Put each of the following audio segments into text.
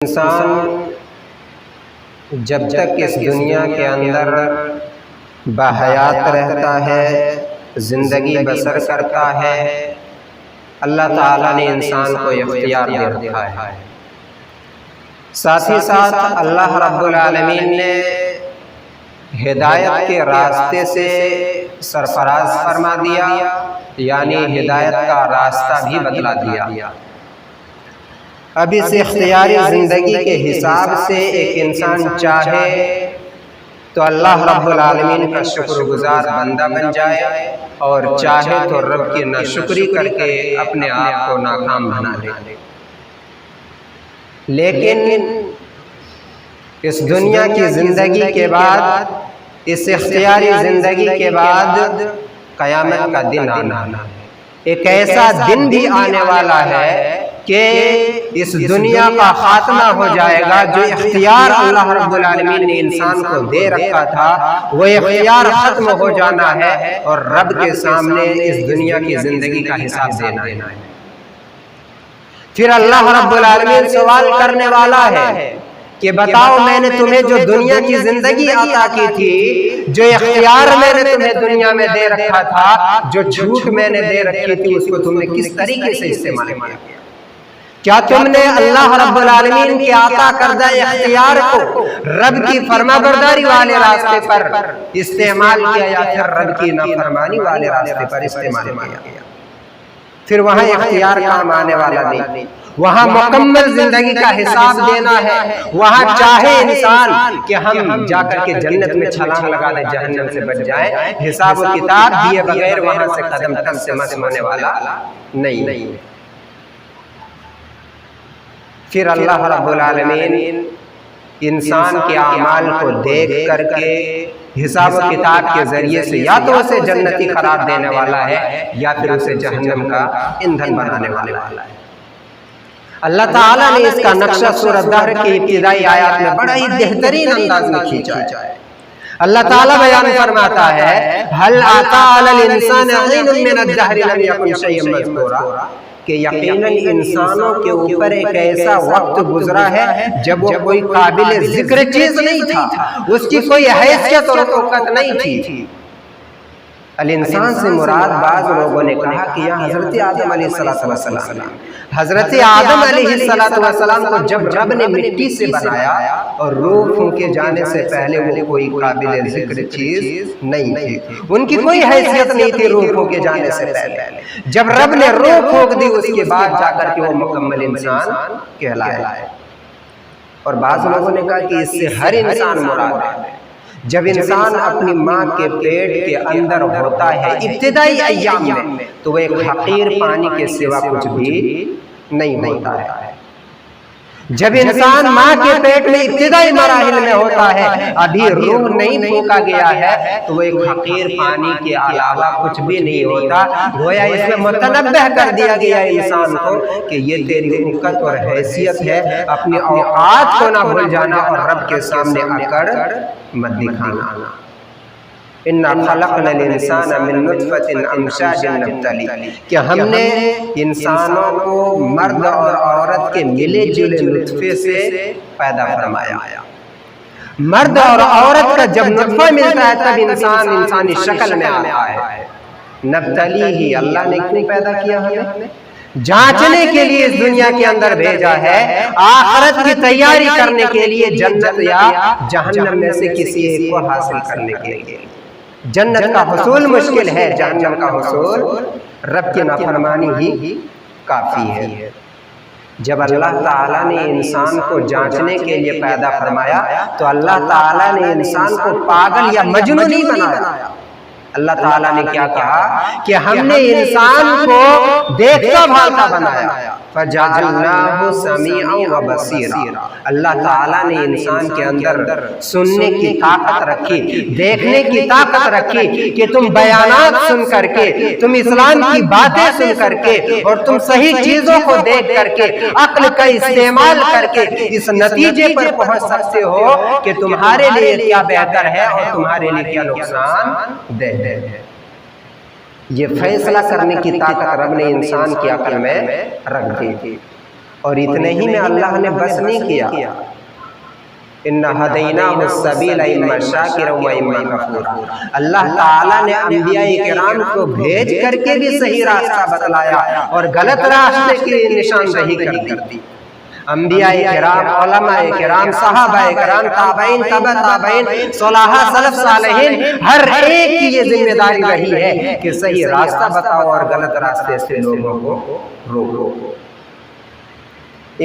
انسان جب تک اس دنیا کے اندر باحیات رہتا ہے، زندگی بسر کرتا ہے، اللہ تعالیٰ نے انسان کو اختیار دے رکھا ہے۔ ساتھ ہی ساتھ اللہ رب العالمین نے ہدایت کے راستے سے سرفراز فرما دیا، یعنی ہدایت کا راستہ بھی بتلا دیا۔ اب اس اختیاری زندگی کے حساب سے ایک انسان چاہے تو اللہ رب العالمین کا شکر گزار بندہ بن جائے، اور چاہے تو رب کی ناشکری کر کے اپنے آپ کو ناکام بنا لے۔ لیکن اس دنیا کی زندگی کے بعد، اس اختیاری زندگی کے بعد قیامت کا دن آنا ہے۔ ایک ایسا دن بھی آنے والا ہے کہ اس دنیا کا خاتمہ ہو جائے گا۔ جو اختیار اللہ رب العالمین نے انسان کو دے رکھا تھا، وہ اختیار ختم ہو جانا ہے، اور رب کے سامنے اس دنیا کی زندگی کا حساب دینا ہے۔ پھر اللہ رب العالمین سوال کرنے والا ہے کہ بتاؤ، میں نے تمہیں جو دنیا کی زندگی عطا کی تھی، جو اختیار میں نے تمہیں دنیا میں دے رکھا تھا، جو چھوٹ میں نے دے رکھی تھی، اس کو تم نے کس طریقے سے استعمال کیا؟ کیا تم نے اللہ رب العالمین کے عطا کردہ اختیار کو رب کی فرما برداری والے راستے پر استعمال کیا، یا پھر رب کی نافرمانی والے راستے پر استعمال کیا؟ پھر وہاں اختیار کام آنے والا نہیں، وہاں مکمل زندگی کا حساب دینا ہے۔ وہاں چاہے انسان کہ ہم جا کر کے جنت میں چھلانگ لگا لیں، جہنم سے بچ جائیں، حساب و کتاب دیے بغیر وہاں سے قدم تک سے مس ہونے والا نہیں۔ پھر اللہ رب العالمین انسان کے اعمال کو دیکھ کر کے حساب و کتاب کے ذریعے سے یا تو اسے جنتی قرار دینے والا ہے، یا پھر اسے جہنم کا ایندھن بنانے والا ہے۔ اللہ تعالیٰ نے اس کا نقشہ سورۃ دہر کی ابتدائی آیات میں بڑا ہی بہترین انداز میں کھینچا ہے۔ اللہ تعالیٰ بیان فرماتا ہے، هل أتى على الإنسان حين من الدهر لم يكن شيئا مذكورا، کہ یقیناً انسانوں کے اوپر ایک ایسا وقت گزرا ہے جب وہ کوئی قابل ذکر چیز نہیں تھا، اس کی کوئی حیثیت اور طاقت نہیں تھی۔ الانسان سے مراد بعض لوگوں نے کہا کہ یہاں حضرت آدم علیہ السلام، حضرت آدم علیہ السلام کو جب رب نے مٹی سے بنایا اور روح پھونکے جانے سے پہلے وہ کوئی قابل ذکر چیز نہیں تھی، ان کی کوئی حیثیت نہیں تھی روح پھونکے جانے سے پہلے۔ جب رب نے روح پھونک دی، اس کے بعد جا کر کے وہ مکمل انسان کہلایا۔ اور بعض لوگوں نے کہا کہ اس سے ہر انسان مراد ہے۔ جب انسان اپنی ماں کے پیٹ کے اندر ہوتا ہے ابتدائی ایام میں، تو وہ ایک حقیر پانی کے سوا کچھ بھی نہیں ہوتا ہے۔ جب انسان ماں کے پیٹ میں ابتدائی مراحل میں ہوتا ہے، ابھی روح نہیں پھونکا گیا ہے، تو وہ ایک حقیر پانی کے علاوہ کچھ بھی نہیں ہوتا۔ گویا اس میں متنبہ کر دیا گیا انسان کو کہ یہ تیری حقیقت اور حیثیت ہے، اپنی اوقات کو نہ بھول جانا اور رب کے سامنے اکڑ مت دکھانا۔ اِنَّا خَلَقْنَا الْإِنسَانَ مِن نُطْفَةٍ أَمْشَاجٍ نَبْتَلِيهِ، کہ ہم نے انسانوں کو مرد اور عورت کے ملے جلے نطفے سے پیدا فرمایا۔ مرد اور عورت کا جب نطفہ ملتا ہے تب انسان انسانی شکل میں آتا ہے۔ نبتلیہ، اللہ نے کیوں پیدا کیا ہمیں؟ جانچنے کے لیے اس دنیا کے اندر بھیجا ہے، آخرت کی تیاری کرنے کے لیے، جنت یا جہنم میں سے کسی ایک کو حاصل کرنے کے لیے۔ جنت کا حصول مشکل ہے، جہنم کا حصول رب کی نافرمانی ہی کافی ہے۔ جب اللہ تعالیٰ نے انسان کو جانچنے کے لیے پیدا فرمایا تو اللہ تعالیٰ نے انسان کو پاگل یا مجنون نہیں بنایا۔ اللہ تعالیٰ نے کیا کہا کہ ہم نے انسان کو دیکھتا بھالتا بنایا، فَجَعَلْنَاهُ سَمِيعًا وَبَصِيرًا۔ اللہ تعالیٰ نے انسان کے اندر سننے کی طاقت رکھی، دیکھنے کی طاقت رکھی، کہ تم بیانات سن کر کے، تم اسلام کی باتیں سن کر کے، اور تم صحیح چیزوں کو دیکھ کر کے، عقل کا استعمال کر کے اس نتیجے پر پہنچ سکتے ہو کہ تمہارے لیے کیا بہتر ہے اور تمہارے لیے کیا نقصان دہ ہے۔ یہ فیصلہ کرنے کی طاقت رب نے انسان کی عقل میں رکھ دی تھی۔ اور اتنے ہی میں اللہ نے بس نہیں کیا، اِنَّا هَدَيْنَاهُ السَّبِيلَ إِمَّا شَاكِرًا وَإِمَّا كَفُورًا۔ اللہ تعالیٰ نے انبیاء کرام کو بھیج کر کے بھی صحیح راستہ بتلایا اور غلط راستے کی نشاندہی کر دی۔ انبیاء کرام، علماء کرام، صحابہ کرام، تابعین، تبع تابعین، صلحاء، سلف صالحین، ہر ایک کی یہ ذمہ داری رہی ہے کہ صحیح راستہ بتاؤ اور غلط راستے سے لوگوں کو روکو۔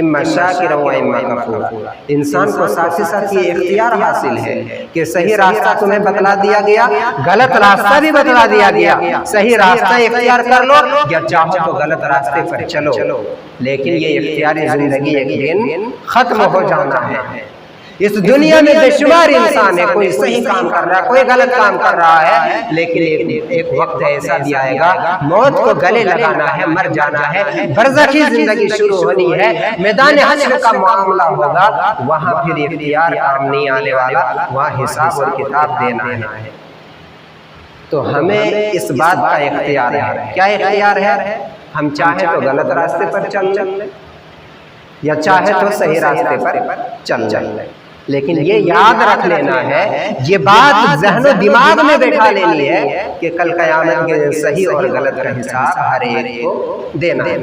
اِمَّا شَاكِرًا وَإِمَّا كَفُورًا۔ انسان کو ساتھ ہی ساتھ یہ اختیار حاصل ہے کہ صحیح راستہ تمہیں بتلا دیا گیا، غلط راستہ بھی بتلا دیا گیا، صحیح راستہ اختیار کر لو یا چاہو تو غلط راستے پر چلو، لیکن یہ اختیاری زندگی ایک دن ختم ہو جانا ہے۔ اس دنیا میں بے شمار انسان ہے، کوئی صحیح کام کر رہا ہے، کوئی غلط کام کر رہا ہے، لیکن ایک وقت ایسا بھی آئے گا موت کو گلے لگانا ہے، مر جانا ہے، برزخی زندگی شروع ہونی ہے، میدان حشر کا معاملہ ہوگا، وہاں پھر اختیار کام نہیں آنے والا، وہاں حساب اور کتاب دینا ہے۔ تو ہمیں اس بات کا اختیار ہے۔ کیا اختیار ہے؟ ہم چاہیں تو غلط راستے پر چل لیں یا چاہے تو صحیح راستے پر چل لیں، لیکن یہ یاد رکھ لینا ہے، یہ بات ذہن و دماغ میں بیٹھا لینی ہے کہ کل قیامت کے صحیح اور غلط کا حساب ہر ایک کو دینا ہے۔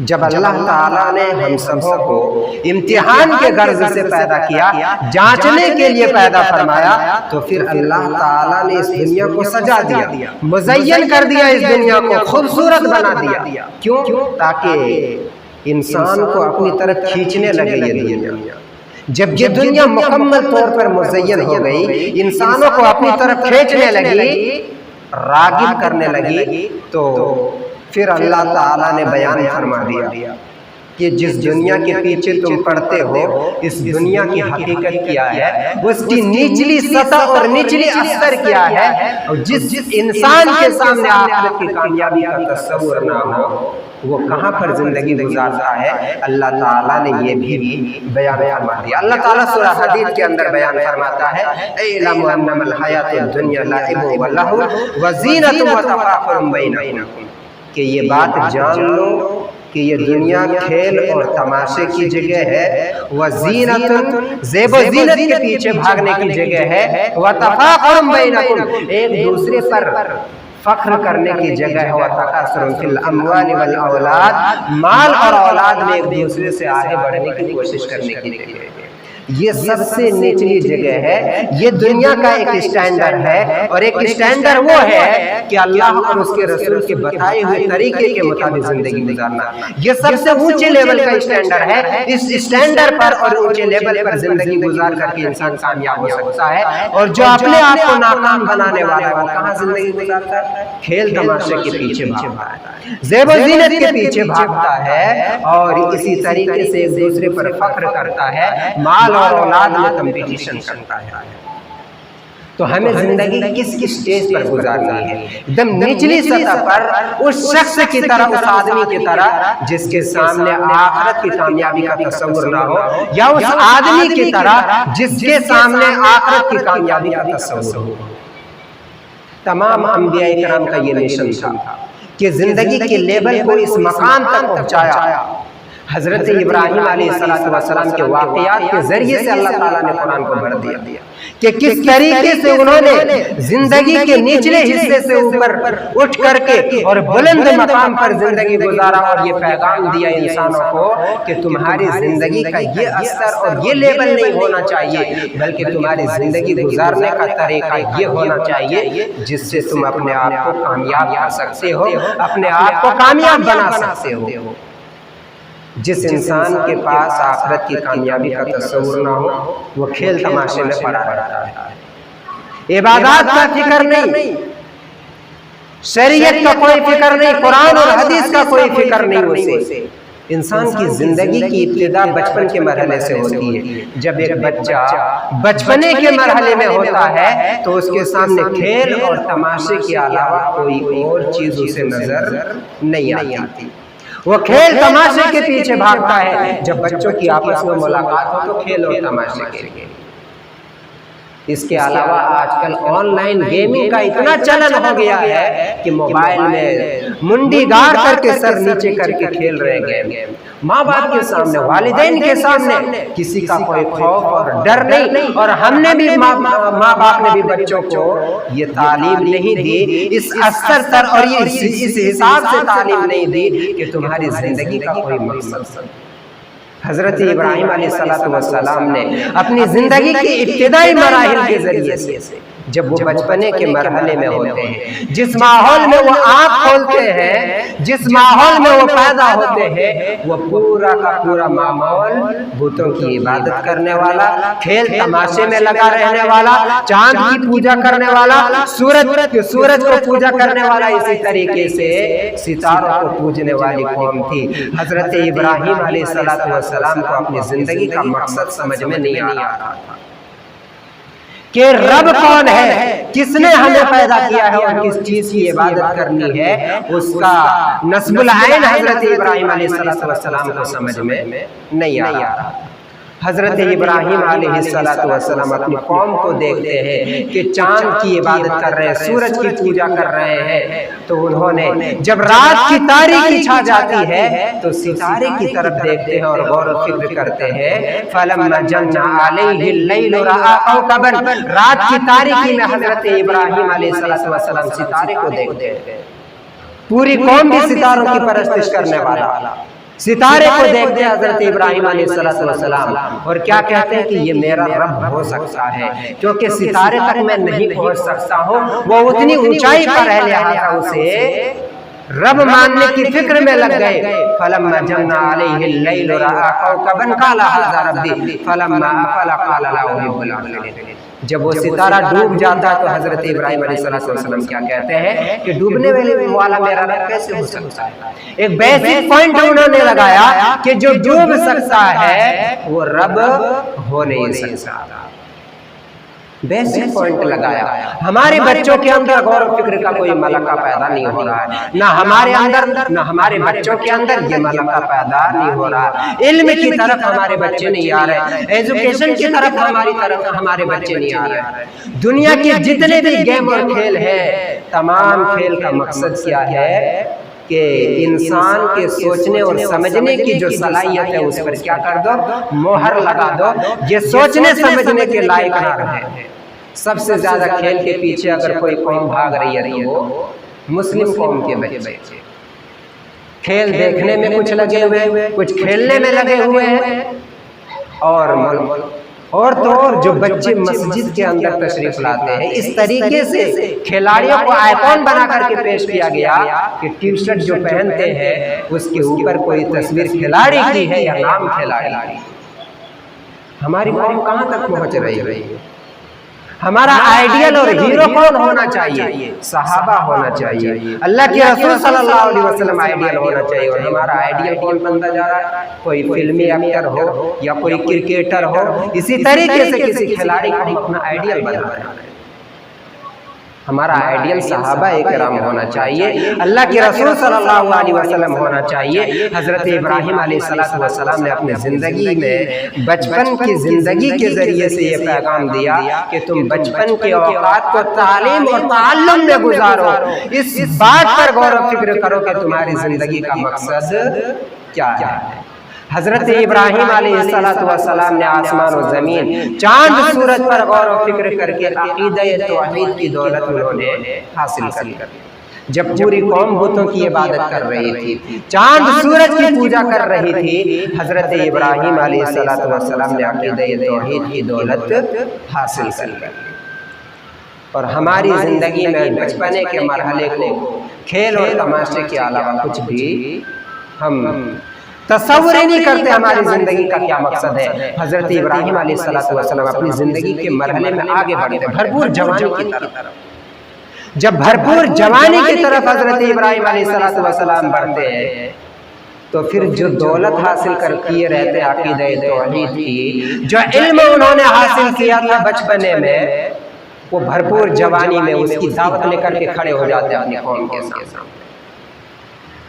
جب اللہ تعالیٰ نے ہم سبوں کو امتحان کے غرض سے پیدا کیا، جانچنے کے لیے پیدا فرمایا، تو پھر اللہ تعالیٰ نے اس دنیا کو سجا دیا، مزین کر دیا، اس دنیا کو خوبصورت بنا دیا۔ کیوں؟ تاکہ انسان کو اپنی طرف کھینچنے لگے یہ دنیا۔ جب یہ دنیا مکمل طور پر مزین ہو گئی، انسانوں کو اپنی طرف کھینچنے لگی، راغب کرنے لگی، تو پھر اللہ تعالیٰ نے بیان فرما دیا کہ جس دنیا کے پیچھے تم پڑھتے ہو، اس دنیا کی حقیقت کیا ہے، اس کی نچلی سطح اور نچلی اثر کیا ہے، اور جس انسان کے سامنے آخرت کی کامیابی کا تصور نہ ہو، وہ کہاں پر زندگی گزارتا ہے، اللہ تعالیٰ نے یہ بھی بیان فرما دیا۔ اللہ تعالیٰ سورہ حدید کے اندر بیان فرماتا ہے، اعلموا انما الحیاۃ الدنیا لعب و لہو و زینۃ و تفاخر بینکم، کہ یہ بات جان لو کہ یہ دنیا کھیل اور تماشے کی جگہ ہے، وزینت، زیب و زینت کے پیچھے بھاگنے کی جگہ ہے، وتفاخر بینکم، ایک دوسرے پر فخر کرنے کی جگہ ہے، وتکاثر فی الاموال والاولاد، مال اور اولاد میں ایک دوسرے سے آگے بڑھنے کی کوشش کرنے کی جگہ ہے۔ یہ سب سے نچلی جگہ ہے، یہ دنیا کا ایک اسٹینڈرڈ ہے، اور ایک اسٹینڈرڈ وہ ہے کہ اللہ اور اس کے رسول کے بتائے ہوئے طریقے کے مطابق زندگی گزارنا، یہ سب سے اونچے لیول کا اسٹینڈرڈ ہے۔ اس اسٹینڈرڈ پر اور اونچے لیول پر زندگی گزار کر کے انسان کامیاب ہو سکتا ہے، اور جو اپنے آپ کو ناکام بنانے والا ہے وہ کہاں زندگی گزارتا ہے؟ کھیل تماشے کے پیچھے بھاگتا ہے، زیب و زینت کے پیچھے بھاگتا ہے، اور اسی طریقے سے ایک دوسرے پر فخر کرتا ہے، مال اور اولاد میں کمپٹیشن کرتا ہے۔ تو ہمیں زندگی کس سٹیج پر گزارنی ہے؟ ایک دم نچلی سطح پر، اس شخص کی طرح، اس آدمی کی طرح جس کے سامنے آخرت کی کامیابی کا تصور نہ ہو، یا اس آدمی کی طرح جس کے سامنے آخرت کی کامیابی کا تصور ہو۔ تمام انبیاء کرام کا یہ مشن تھا کہ زندگی کے لیول کو اس مقام تک پہنچایا۔ حضرت ابراہیم علیہ السلام کے واقعات کے ذریعے سے اللہ تعالیٰ نے قرآن کو بھر دیا کہ کس طریقے سے انہوں نے زندگی کے نچلے حصے سے اوپر اٹھ کر کے اور بلند مقام پر زندگی گزارا، اور یہ پیغام دیا انسانوں کو کہ تمہاری زندگی کا یہ اثر اور یہ لیول نہیں ہونا چاہیے، بلکہ تمہاری زندگی گزارنے کا طریقہ یہ ہونا چاہیے جس سے تم اپنے آپ کو کامیاب کر سکتے ہو، اپنے آپ کو کامیاب بنا سکتے ہو۔ جس انسان کے پاس آخرت کی کامیابی کا تصور نہ ہو، وہ کھیل تماشے میں پڑا رہتا ہے، عبادات کا فکر نہیں، شریعت کا کوئی فکر نہیں، قرآن اور حدیث کا کوئی فکر نہیں اسے۔ انسان کی زندگی کی ابتدا بچپن کے مرحلے سے ہوتی ہے۔ جب ایک بچہ بچپنے کے مرحلے میں ہوتا ہے تو اس کے سامنے کھیل اور تماشے کے علاوہ کوئی اور چیز اسے نظر نہیں آتی، وہ کھیل تماشے کے پیچھے بھاگتا ہے۔ جب بچوں کی آپس میں ملاقات ہو تو کھیل اور تماشے کے لیے، اس کے علاوہ آج کل آن لائن گیمنگ کا اتنا چلن ہو گیا ہے کہ موبائل میں منڈی گار کر کے سر نیچے کر کے کھیل رہے گیم. ماں باپ کے سامنے، والدین کے سامنے کسی کا کوئی خوف اور ڈر نہیں. اور ہم نے بھی ماں باپ نے بھی بچوں کو یہ تعلیم نہیں دی، اس اثر تر اور اس حساب سے تعلیم نہیں دی کہ تمہاری زندگی کا کوئی مقصد. حضرت ابراہیم علیہ السلام نے اپنی زندگی کی ابتدائی مراحل کے ذریعے سے، جب وہ بچپنے کے مرحلے میں ہوتے ہیں، جس ماحول میں وہ آنکھ کھولتے ہیں، جس ماحول میں وہ پیدا ہوتے ہیں، وہ پورا کا پورا ماحول بتوں کی عبادت کرنے والا، کھیل تماشے میں لگا رہنے والا، چاند کی پوجا کرنے والا، سورج کو پوجا کرنے والا، اسی طریقے سے ستاروں کو پوجنے والی قوم تھی. حضرت ابراہیم علیہ السلام کو اپنی زندگی کا مقصد سمجھ میں نہیں آ رہا تھا کہ رب کون ہے، کس نے ہمیں پیدا کیا ہے اور کس چیز کی عبادت کرنی ہے. اس کا نصب العین حضرت ابراہیم علیہ السلام کو سمجھ میں نہیں آ رہا. حضرت ابراہیم علیہ السلام اپنی قوم کو دیکھتے ہیں کہ چاند کی عبادت کر رہے ہیں، سورج کی پوجا کر رہے ہیں، تو انہوں نے جب رات کی تاریکی چھا جاتی ہے تو ستارے کی طرف دیکھتے ہیں اور غور و فکر کرتے ہیں. فَلَمَّا جَنَّ عَلَيْهِ اللَّيْلُ رَأَىٰ كَوْكَبًا. رات کی تاریکی میں حضرت ابراہیم علیہ السلام ستارے کو دیکھتے ہیں. پوری قوم بھی ستاروں کی پرستش کرنے والا، ستارے کو دیکھتے ہیں حضرت ابراہیم علیہ السلام اور کیا کہتے ہیں کہ یہ میرا رب ہو سکتا ہے، کیونکہ ستارے تک میں نہیں پہنچ سکتا ہوں. وہ اتنی اونچائی پر ہے، لہذا اسے رب ماننے کی فکر میں لگ گئے. فَلَمَّا جَنَّ عَلَيْهِ اللَّيْلُ رَأَىٰ كَوْكَبًا قَالَ هَٰذَا رَبِّي فَلَمَّا أَفَلَ قَالَ لَا أُحِبُّ الْآفِلِينَ. جب وہ ستارہ ڈوب جاتا ہے تو حضرت ابراہیم علیہ السلام کیا کہتے ہیں کہ ڈوبنے والا میرا رب کیسے ہو سکتا ہے. ایک بیسک پوائنٹ انہوں نے لگایا کہ جو ڈوب سکتا ہے وہ رب ہو نہیں سکتا. بیسک پوائنٹ لگایا. ہمارے بچوں کے اندر غور و فکر کا کوئی ملکہ پیدا نہیں ہو رہا ہے، نہ ہمارے اندر نہ ہمارے بچوں کے اندر یہ ملکہ پیدا نہیں ہو رہا. علم کی طرف ہمارے بچے نہیں آ رہے، ایجوکیشن کی طرف ہمارے بچے نہیں آ رہے. دنیا کے جتنے بھی گیم اور کھیل ہیں، تمام کھیل کا مقصد کیا ہے کہ انسان کے سوچنے اور سمجھنے کی جو صلاحیت ہے اس پر کیا کر دو، مہر لگا دو. یہ سوچنے سمجھنے کے لائق نہ رہے. سب سے زیادہ کھیل کے پیچھے اگر کوئی قوم بھاگ رہی ہے تو وہ مسلم قوم کے بچے. کھیل دیکھنے میں کچھ لگے ہوئے، کچھ کھیلنے میں لگے ہوئے ہیں. اور تو اور جو بچے مسجد کے اندر تشریف لاتے ہیں، اس طریقے سے کھلاڑیوں کو آئیکن بنا کر کے پیش کیا گیا کہ ٹی شرٹ جو پہنتے ہیں اس کے اوپر کوئی تصویر کھلاڑی کی ہے یا نام کھلاڑی. ہماری قوم کہاں تک پہنچ رہی ہے؟ ہمارا آئیڈیل اور ہیرو کون ہونا چاہیے؟ صحابہ ہونا چاہیے. اللہ کے رسول صلی اللہ علیہ وسلم آئیڈیل ہونا چاہیے. اور ہمارا آئیڈیل کون بنتا جا رہا ہے؟ کوئی فلمی ایکٹر ہو یا کوئی کرکٹر ہو، اسی طریقے سے کسی کھلاڑی کو ہم اپنا آئیڈیل بنا رہے ہیں. ہمارا آئیڈیل صحابہ کرام ہونا چاہیے، اللہ کے رسول صلی اللہ علیہ وسلم ہونا چاہیے. حضرت ابراہیم علیہ السلام نے اپنی زندگی میں بچپن کی زندگی کے ذریعے سے یہ پیغام دیا کہ تم بچپن کے اوقات کو تعلیم اور تعلم میں گزارو. اس بات پر غور و فکر کرو کہ تمہاری زندگی کا مقصد کیا ہے. حضرت ابراہیم علیہ السلام نے آسمان و زمین، چاند سورج پر غور و فکر کر کے عقیدہ توحید کی دولت انہوں نے حاصل کر لی. جب پوری قوم بتوں کی عبادت کر رہی تھی، چاند سورج کی پوجا کر رہی تھی، حضرت ابراہیم علیہ السلام نے عقیدہ توحید کی دولت حاصل کر لی. اور ہماری زندگی میں بچپنے کے مرحلے کو کھیل اور تماشے کے علاوہ کچھ بھی ہم تصور ہی نہیں کرتے ہماری زندگی کا کیا مقصد ہے. حضرت ابراہیم علیہ السلام اپنی زندگی کے مرحلے میں آگے بڑھتے، بھرپور جوانی کی طرف. جب بھرپور جوانی کی طرف حضرت ابراہیم علیہ السلام بڑھتے ہیں تو پھر جو دولت حاصل کر کیے رہتے عقیدہ توحید کی، جو علم انہوں نے حاصل کیا تھا بچپنے میں، وہ بھرپور جوانی میں اس کی دعوت لے کر کے کھڑے ہو جاتے اپنی قوم کے سامنے.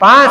5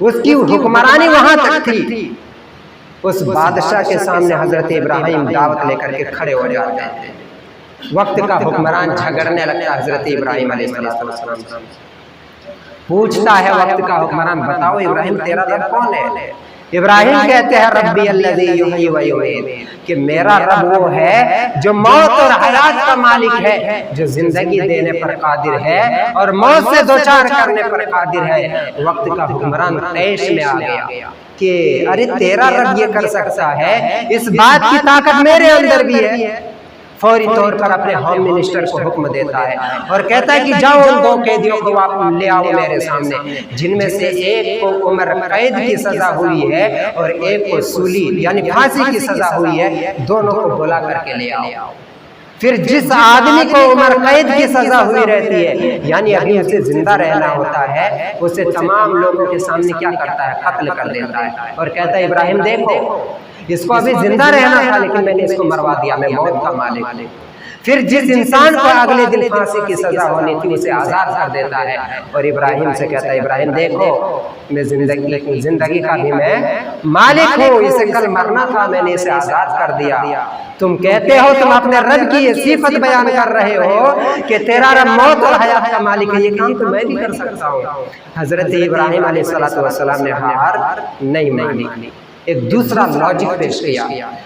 اس کی حکمرانی وہاں تک تھی۔ اس بادشاہ کے سامنے حضرت ابراہیم دعوت لے کر کے کھڑے ہو جاتے ہیں۔ وقت کا حکمران جھگڑنے لگتا ہے حضرت ابراہیم علیہ السلام سے، پوچھتا ہے وقت کا حکمران، بتاؤ ابراہیم تیرا رب کون ہے؟ ابراہیم کہتے ہیں ربی الذی یحیی و یمیت، کہ میرا رب وہ ہے جو موت اور حیات کا مالک ہے، جو زندگی دینے پر قادر ہے اور موت سے دوچار کرنے پر قادر ہے۔ وقت کا حکمران طیش میں آ گیا کہ ارے تیرا رب یہ کر سکتا ہے، اس بات کی طاقت میرے اندر بھی ہے۔ فوری طور پر اپنے ہوم منسٹر کو حکم دیتا ہے اور کہتا ہے کہ جاؤ ان دو قیدیوں کو آپ لے آؤ میرے سامنے، جن میں سے ایک کو عمر قید کی سزا ہوئی ہے اور ایک کو سولی یعنی پھانسی کی سزا ہوئی ہے، دونوں کو بلا کر کے لے آؤ۔ پھر جس آدمی کو عمر قید کی سزا ہوئی رہتی ہے یعنی ابھی اسے زندہ رہنا ہوتا ہے، اسے تمام لوگوں کے سامنے کیا کرتا ہے؟ قتل کر دیتا ہے اور کہتا ہے ابراہیم دیکھو اس کو ابھی زندہ رہنا تھا لیکن میں نے اس کو مروا دیا، میں موت کا مالک ہوں۔ پھر جس انسان کو اگلے دن پھانسی کی سزا ہونی تھی اسے آزاد کر دیتا ہے اور ابراہیم سے کہتا ہے ابراہیم دیکھو میں زندگی کا بھی میں مالک ہوں، اسے کل مرنا تھا میں نے اسے آزاد کر دیا۔ تم کہتے ہو تم اپنے رب کی یہ صفت بیان کر رہے ہو کہ تیرا رب موت اور حیات کا مالک ہے، یہ کام تو میں بھی کر سکتا ہوں۔ حضرت ابراہیم علیہ السلام نے ہار نہیں مانی، ایک دوسرا لاجک پیش کیا۔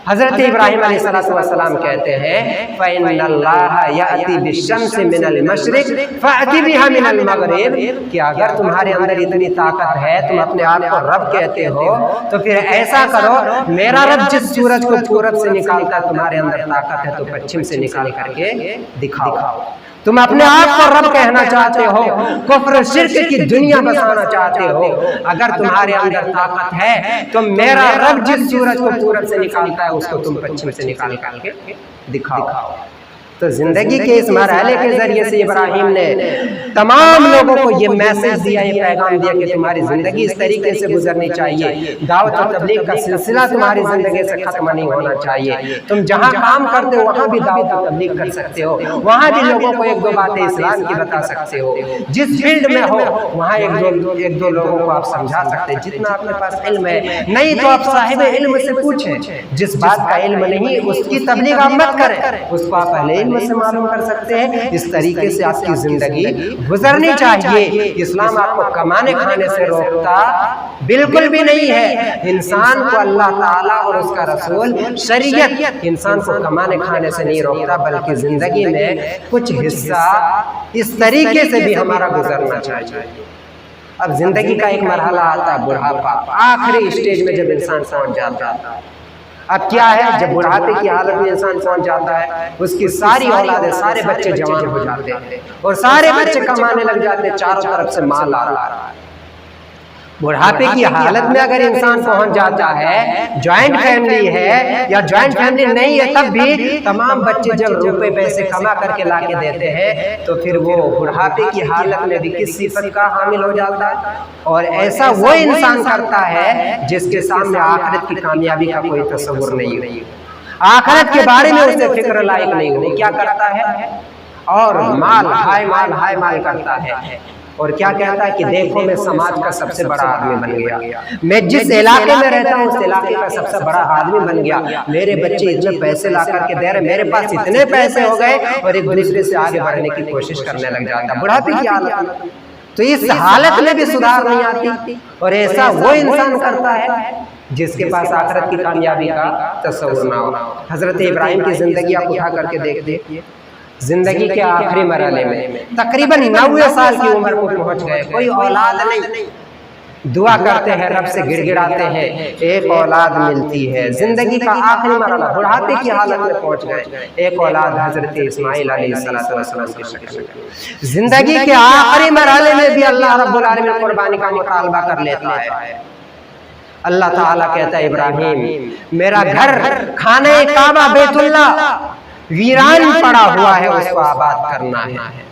حضرت ابراہیم علیہ السلام کہتے ہیں فَإِنَّ اللَّهَ يَأْتِي بِالشَّمْسِ مِنَ الْمَشْرِقِ فَأْتِ بِهَا مِنَ الْمَغْرِبِ، کہ اگر تمہارے اندر اتنی طاقت ہے، تم اپنے آپ کو رب کہتے ہو، تو پھر ایسا کرو میرا رب جس سورج کو پورب سے نکالتا تمہارے اندر طاقت ہے تو پچھم سے نکال کر کے دکھاؤ۔ تم اپنے آپ کو رب کہنا چاہتے ہو، کفر و شرک کی دنیا بسانا چاہتے ہو، اگر تمہارے اندر طاقت ہے تو میرا رب جس سورج کو پورب سے نکالتا ہے اس کو تم پچھم سے نکال کے دکھاؤ۔ تو زندگی کے اس مرحلے کے ذریعے سے ابراہیم نے تمام لوگوں کو یہ میسج دیا، یہ پیغام دیا کہ تمہاری زندگی اس طریقے سے گزرنی چاہیے، دعوت و تبلیغ کا سلسلہ تمہاری زندگی سے ختم نہیں ہونا چاہیے۔ تم جہاں کام کرتے ہو وہاں بھی دعوت و تبلیغ کر سکتے ہو، وہاں بھی لوگوں کو ایک دو باتیں اسلام کی بتا سکتے ہو، جس فیلڈ میں ہو وہاں ایک دو لوگوں کو آپ سمجھا سکتے ہیں جتنا آپ کے پاس علم ہے۔ نہیں تو آپ صاحب علم سے پوچھیں، جس بات کا علم نہیں اس کی تبلیغ آپ مت کریں، اس کو آپ اہل علم سے معلوم کر سکتے ہیں۔ اس طریقے سے آپ کی زندگی گزرنی چاہیے۔ اسلام آپ کو کمانے کھانے سے روکتا بالکل بھی نہیں ہے۔ انسان کو اللہ تعالیٰ اور اس کا رسول شریعت انسان کو کمانے کھانے سے نہیں روکتا، بلکہ زندگی میں کچھ حصہ اس طریقے سے بھی ہمارا گزرنا چاہیے۔ اب زندگی کا ایک مرحلہ آتا ہے بڑھاپا، آخری اسٹیج میں جب انسان پہنچ جاتا ہے۔ اب کیا ہے، جب بڑھاپے کی حالت میں انسان پہنچ جاتا ہے اس کی ساری اولادیں، سارے بچے جوان ہو جاتے ہیں اور سارے بچے کمانے لگ جاتے ہیں، چاروں طرف سے مال آ رہا ہے۔ بڑھاپے کی حالت میں اگر انسان پہنچ جاتا ہے، جوائنٹ فیملی ہے یا جوائنٹ فیملی نہیں ہے، تب بھی تمام بچے جب روپے پیسے کما کر کے لا کے دیتے ہیں تو پھر وہ بڑھاپے کی حالت میں بھی کس صفت کا حامل ہو جاتا ہے؟ اور ایسا وہ انسان کرتا ہے جس کے سامنے آخرت کی کامیابی کا کوئی تصور نہیں ہے، آخرت کے بارے میں اسے فکر لائق نہیں ہو، کیا کرتا ہے اور مال ہائے مال کرتا ہے اور کیا کہتا ہے کہ دیکھو میں سماج کا سب سے بڑا آدمی بن گیا، میں جس علاقے میں رہتا ہوں اس علاقے کا سب سے بڑا آدمی بن گیا، میرے بچے اتنے پیسے لا کر کے دے رہے، میرے پاس اتنے پیسے ہو گئے، اور ایک دوسرے سے آگے بڑھنے کی کوشش کرنے لگ جاتا بڑھاپے کی حالت میں۔ تو اس حالت میں بھی سدھار نہیں آتی، اور ایسا وہ انسان کرتا ہے جس کے پاس آخرت کی کامیابی کا تصور نہ ہو۔ حضرت ابراہیم کی زندگی آپ اٹھا کر کے دیکھ دیکھیے، زندگی کے آخری مرحلے میں تقریباً 90 سال کی عمر کو پہنچ گئے، کوئی اولاد نہیں، دعا کرتے ہیں رب سے گڑ گڑاتے ہیں ایک اولاد ملتی ہے۔ زندگی کا آخری مرحلہ بڑھاپے کی حالت میں پہنچ گئے، ایک اولاد حضرت اسماعیل علیہ السلام کی شکل میں۔ زندگی کے آخری مرحلے میں بھی اللہ رب العالمین قربانی کا مطالبہ کر لیتا ہے۔ اللہ تعالیٰ کہتا ہے ابراہیم میرا گھر خانہ کعبہ بیت اللہ ویران پڑا ہوا ہے، اس کو آباد کرنا ہے۔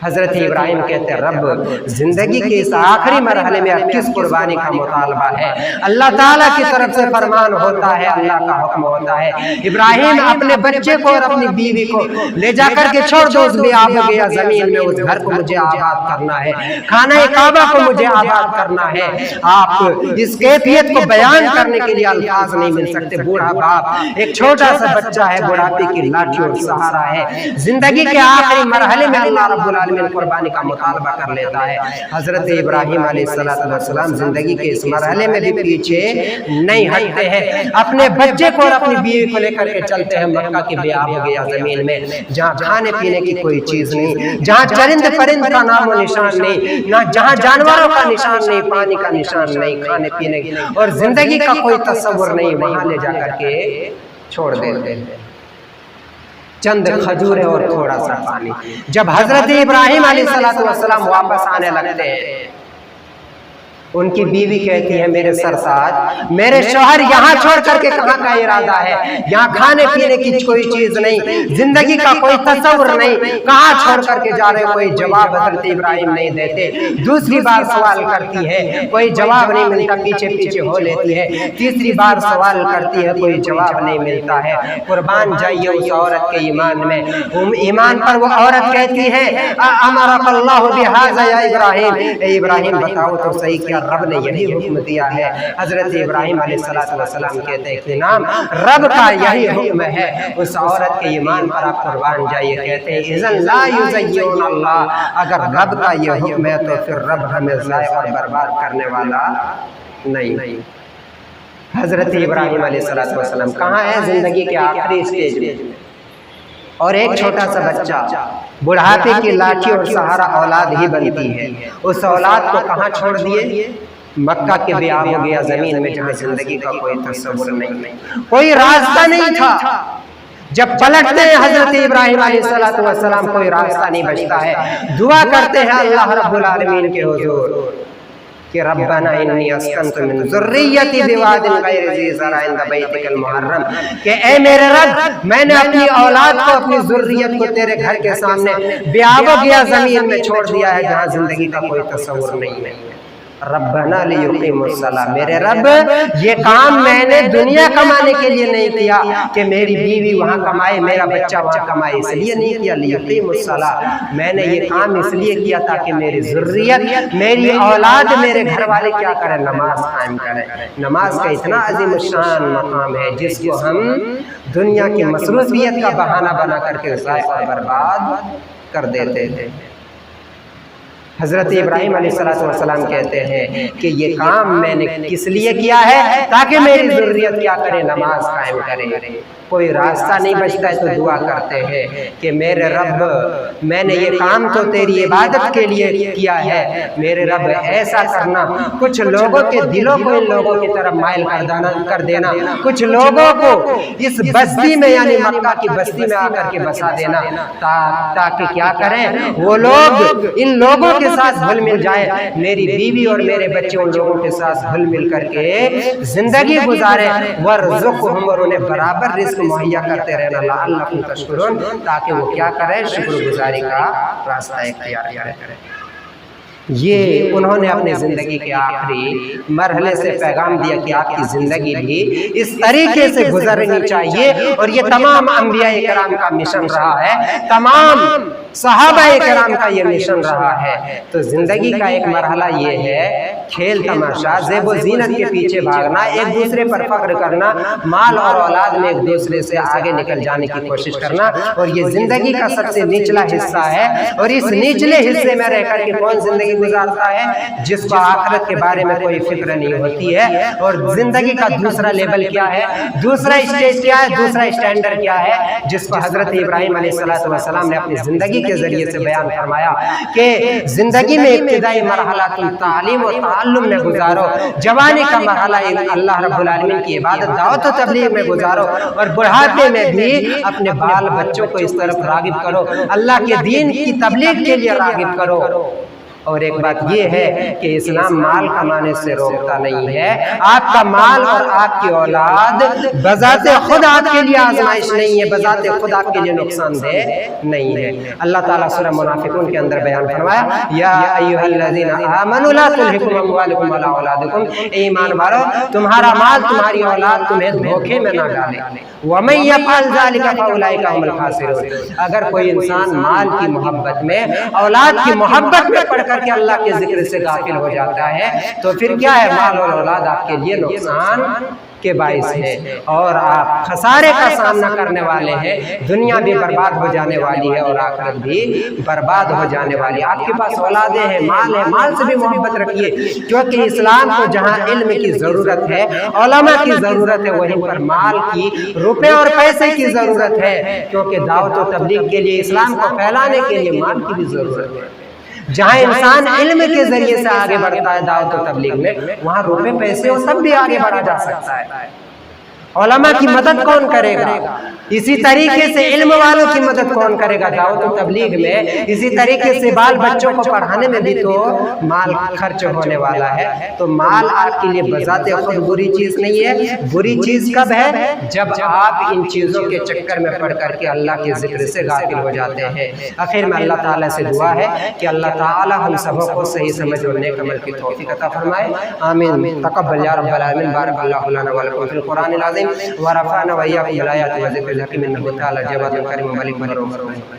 حضرت ابراہیم کہتے ہیں رب زندگی کے اس آخری مرحلے میں اب کس قربانی کا مطالبہ ہے؟ اللہ تعالیٰ کی طرف سے فرمان ہوتا ہے، اللہ کا حکم ہوتا ہے، ابراہیم اپنے بچے کو اور اپنی بیوی کو لے جا کر کے چھوڑ دو اس بیاب ہو گیا زمین میں، اس گھر کو مجھے آباد کرنا ہے، خانہ کعبہ کو مجھے آباد کرنا ہے۔ آپ اس کیفیت کو بیان کرنے کے لیے الفاظ نہیں مل سکتے۔ بوڑھا باپ، ایک چھوٹا سا بچہ ہے، بڑھاپے کی لاٹھی اور سہارا ہے، زندگی کے آخری مرحلے میں اللہ رب العالمین قربانی کا مطالبہ کر لیتا ہے۔ حضرت ابراہیم علیہ السلام زندگی کے اس مرحلے میں بھی پیچھے نہیں ہٹتے ہیں، اپنے بچے کو اور اپنی بیوی کو لے کر کے چلتے ہیں مکہ کی بیاب ہو گیا زمین میں، جہاں کھانے پینے کی کوئی چیز نہیں، جہاں چرند پرند کا نام و نشان نہیں، نہ جہاں جانوروں کا نشان نہیں، پانی کا نشان نہیں، کھانے پینے اور زندگی کا کوئی تصور نہیں، وہاں لے جا کر کے چھوڑ دیتے ہیں چند کھجوریں اور تھوڑا سا پانی۔ جب حضرت ابراہیم علیہ السلام واپس آنے لگتے ہیں، ان کی بیوی کہتی ہے میرے سرتاج، میرے شوہر یہاں چھوڑ کر کے کہاں کا ارادہ ہے؟ یہاں کھانے پینے کی کوئی چیز نہیں، زندگی کا کوئی تصور نہیں، کہاں چھوڑ کر کے جا رہے؟ کوئی جواب حضرت ابراہیم نہیں دیتے۔ دوسری بار سوال کرتی ہے، کوئی جواب نہیں ملتا، پیچھے پیچھے ہو لیتی ہے، تیسری بار سوال کرتی ہے، کوئی جواب نہیں ملتا ہے۔ قربان جائیے اس عورت کے ایمان میں، ایمان پر وہ عورت کہتی ہے امرک اللہ بہذا یا ابراہیم، اے ابراہیم بتاؤ تو صحیح کیا رب نے یہی حکم دیا ہے؟ حضرت ابراہیم علیہ السلام کہتے ہیں کہ نام رب کا یہی حکم ہے۔ اس عورت کے ایمان پر آپ قربان جائیے، کہتے ہیں اذن لا یضیعون اللہ، اگر رب کا یہ حکم ہے تو پھر رب ہمیں ضائع اور برباد کرنے والا نہیں۔ حضرت ابراہیم علیہ السلام کہاں ہے؟ زندگی کے آخری سٹیج میں، اور ایک چھوٹا سا بچہ بڑھاپے کی لاٹھی اور سہارا اولاد ہی بنتی ہے، اس اولاد کو کہاں چھوڑ دیے؟ مکہ کے بیاب ہو گیا زمین میں، جہاں زندگی کا کوئی تصور نہیں، کوئی راستہ نہیں تھا۔ جب پلٹتے ہیں حضرت ابراہیم علیہ السلام، کوئی راستہ نہیں بچتا ہے، دعا کرتے ہیں اللہ رب العالمین کے حضور کہ ربنا انی اسکنت من ذریتی بواد غیر ذی زرع عند بیتک المحرم، کہ اے میرے رب میں نے اپنی اولاد کو، اپنی ذریت کو تیرے گھر کے سامنے بیاب ہو گیا زمین میں چھوڑ دیا ہے، جہاں زندگی کا کوئی تصور نہیں ہے۔ ربنا لیقیموا الصلاۃ، میرے رب یہ کام میں نے دنیا کمانے کے لیے نہیں کیا کہ میری بیوی وہاں کمائے، میرا بچہ وہاں کمائے، اس لیے نہیں کیا۔ لیقیموا الصلاۃ، میں نے یہ کام اس لیے کیا تاکہ میری ذریت، میری اولاد، میرے گھر والے کیا کریں؟ نماز قائم کریں۔ نماز کا اتنا عظیم الشان مقام ہے جس کو ہم دنیا کی مصروفیت کا بہانہ بنا کر کے ضائع اور برباد کر دیتے تھے۔ حضرت ابراہیم علیہ السلام کہتے ہیں کہ یہ کام میں نے کس لیے کیا ہے؟ تاکہ میری ذریت کیا کرے؟ نماز قائم کرے۔ کوئی راستہ نہیں بچتا ہے تو دعا کرتے ہیں کہ میرے رب میں نے یہ کام تو تیری عبادت کے لیے کیا ہے، میرے رب ایسا کرنا کچھ لوگوں کے دلوں کو ان لوگوں کی طرف مائل کر دینا، کچھ لوگوں کو اس بستی میں یعنی مکہ کی بستی میں آ کر کے بسا دینا، تاکہ کیا کریں وہ لوگ ان لوگوں کے ساتھ گھل مل جائے، میری بیوی اور میرے بچے ان لوگوں کے ساتھ گھل مل کر کے زندگی گزارے، ورزقہم، اور انہیں برابر رزق مہیا کرتے رہنا، لعلکم تشکرون، تاکہ وہ کیا کریں؟ شکر گزاری کا راستہ اختیار کریں۔ یہ انہوں نے اپنی زندگی کے آخری مرحلے سے پیغام دیا کہ آپ کی زندگی بھی اس طریقے سے گزرنی چاہیے، اور یہ تمام انبیاء کرام کا مشن رہا ہے، تمام صحابہ کرام کا یہ مشن رہا ہے۔ تو زندگی کا ایک مرحلہ یہ ہے کھیل تماشا، زیب و زینت کے پیچھے بھاگنا، ایک دوسرے پر فخر کرنا، مال اور اولاد میں ایک دوسرے سے آگے نکل جانے کی کوشش کرنا، اور یہ زندگی کا سب سے نچلا حصہ ہے۔ اور اس نچلے حصے میں رہ کر کے کون زندگی گزارتا ہے؟ جس کو آخرت کے بارے میں کوئی فکر نہیں ہوتی ہے۔ اور زندگی کا دوسرا لیول کیا ہے؟ دوسرا اسٹیج کیا ہے؟ دوسرا اسٹینڈرڈ کیا ہے؟ جس کو حضرت ابراہیم علیہ السلام نے اپنی زندگی کے ذریعے سے بیان فرمایا کہ زندگی میں ابتدائی مرحلہ تم تعلیم و تعلم میں گزارو، جوانی کا مرحلہ اللہ رب العالمین کی عبادت، دعوت و تبلیغ میں گزارو، اور بڑھاپے میں بھی اپنے بال بچوں کو اس طرف راغب کرو، اللہ کے دین کی تبلیغ کے لیے راغب کرو۔ اور ایک بات یہ ہے کہ اسلام مال کمانے سے روکتا نہیں ہے. آپ کا مال اور آپ کی اولاد بذات خود آپ کے لیے آزمائش نہیں ہے, بذات خود آپ کے لیے نقصان دہ نہیں ہے. اللہ تعالیٰ سورہ منافقون کے اندر بیان فرمایا, یا ایھا الذین آمنوا لا تلھکم اموالکم ولا اولادکم, ایمان والو تمہارا مال تمہاری اولاد تمہیں دھوکے میں نہ ڈالے. ومن یفعل ذلک فاولئک هم الخاسرون, اگر کوئی انسان مال کی محبت میں, اولاد کی محبت میں پڑھ کر کے اللہ کے ذکر سے غافل ہو جاتا ہے تو پھر کیا ہے, مال اور اولاد آپ کے لیے نقصان کے باعث ہے اور آپ خسارے کا سامنا کرنے والے ہیں. دنیا بھی برباد ہو جانے والی ہے اور آخرت بھی برباد ہو جانے والی ہے. آپ کے پاس اولادیں ہیں, مال ہے, مال سے بھی محبت رکھیے, کیونکہ اسلام کو جہاں علم کی ضرورت ہے, علماء کی ضرورت ہے, وہیں پر مال کی, روپے اور پیسے کی ضرورت ہے, کیونکہ دعوت و تبلیغ کے لیے, اسلام کو پھیلانے کے لیے مال کی بھی ضرورت ہے. جہاں انسان علم کے ذریعے سے آگے بڑھتا ہے دعوت و تبلیغ میں, وہاں روپے پیسے اور سب بھی آگے بڑھا جا سکتا ہے. علماء کی مدد کون کرے گا؟ اسی طریقے سے علم والوں کی مدد کون کرے گا دعوت و تبلیغ میں؟ اسی طریقے سے بال بچوں کو پڑھانے میں بھی تو مال خرچ ہونے والا ہے. تو مال آپ کے لیے بذات خود بری چیز نہیں ہے. بری چیز کب ہے؟ جب آپ ان چیزوں کے چکر میں پڑ کر کے اللہ کے ذکر سے غافل ہو جاتے ہیں. آخر میں اللہ تعالیٰ سے دعا ہے کہ اللہ تعالیٰ ہم سبوں کو صحیح سمجھ اور نیک عمل کی توفیق عطا فرمائے. آمین. تقبل یا رب العالمین. بارک اللہ لنا ولکم فی القرآن العظیم ورفعنا وإياكم بالآيات والذكر الحكيم إنه تعالى جواد كريم ملك مبروك.